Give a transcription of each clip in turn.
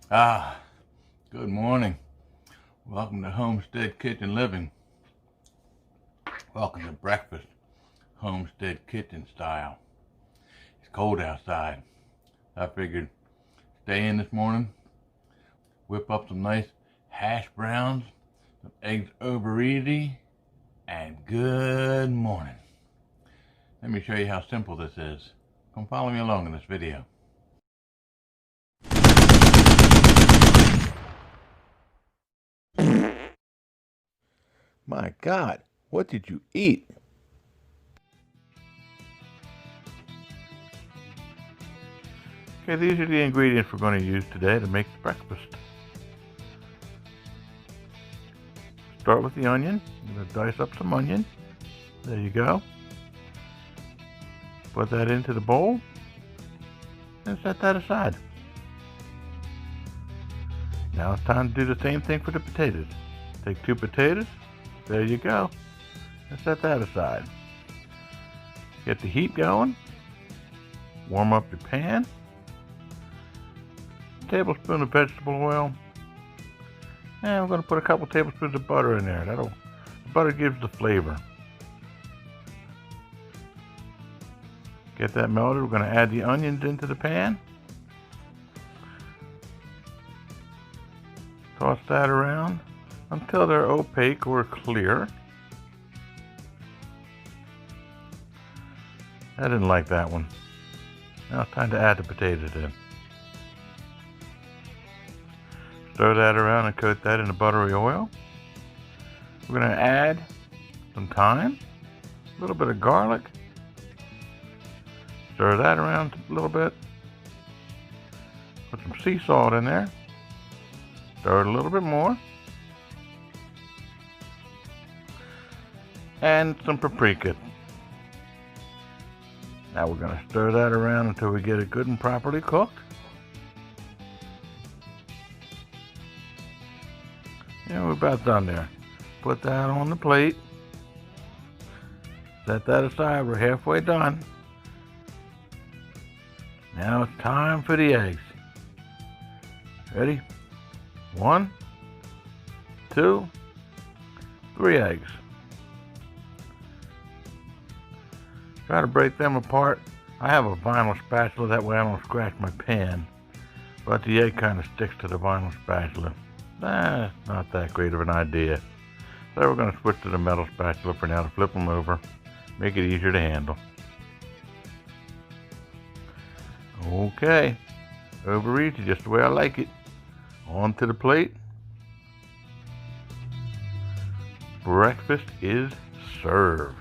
Ah, good morning. Welcome to Homestead Kitchen Living. Welcome to breakfast, Homestead Kitchen style. It's cold outside. I figured stay in this morning, whip up some nice hash browns, some eggs over easy, and good morning. Let me show you how simple this is. Come follow me along in this video. My God, what did you eat? Okay, these are the ingredients we're going to use today to make the breakfast. Start with the onion. I'm going to dice up some onion. There you go. Put that into the bowl and set that aside. Now it's time to do the same thing for the potatoes. Take 2 potatoes. There you go. And set that aside. Get the heat going. Warm up your pan. A tablespoon of vegetable oil. And we're going to put a couple tablespoons of butter in there. The butter gives the flavor. Get that melted. We're going to add the onions into the pan. Toss that around until they're opaque or clear. I didn't like that one. Now it's time to add the potatoes in. Stir that around and coat that in the buttery oil. We're going to add some thyme, a little bit of garlic. Stir that around a little bit. Put some sea salt in there. Stir it a little bit more. And some paprika. Now we're going to stir that around until we get it good and properly cooked. And we're about done there. Put that on the plate. Set that aside. We're halfway done. Now it's time for the eggs. Ready? 1, 2, 3 eggs. Try to break them apart. I have a vinyl spatula, that way I don't scratch my pan. But the egg kind of sticks to the vinyl spatula. It's not that great of an idea. So we're going to switch to the metal spatula for now to flip them over. Make it easier to handle. Okay. Over easy, just the way I like it. Onto the plate. Breakfast is served.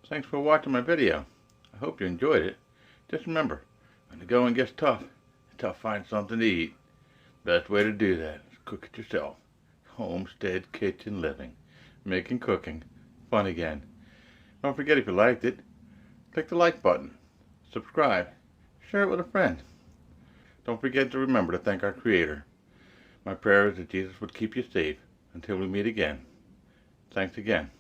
Thanks for watching my video. I hope you enjoyed it. Just remember, when the going gets tough, it's tough to find something to eat. Best way to do that is cook it yourself. Homestead Kitchen Living. Making cooking fun again. Don't forget, if you liked it, click the like button. Subscribe. Share it with a friend. Don't forget to remember to thank our Creator. My prayer is that Jesus would keep you safe until we meet again. Thanks again.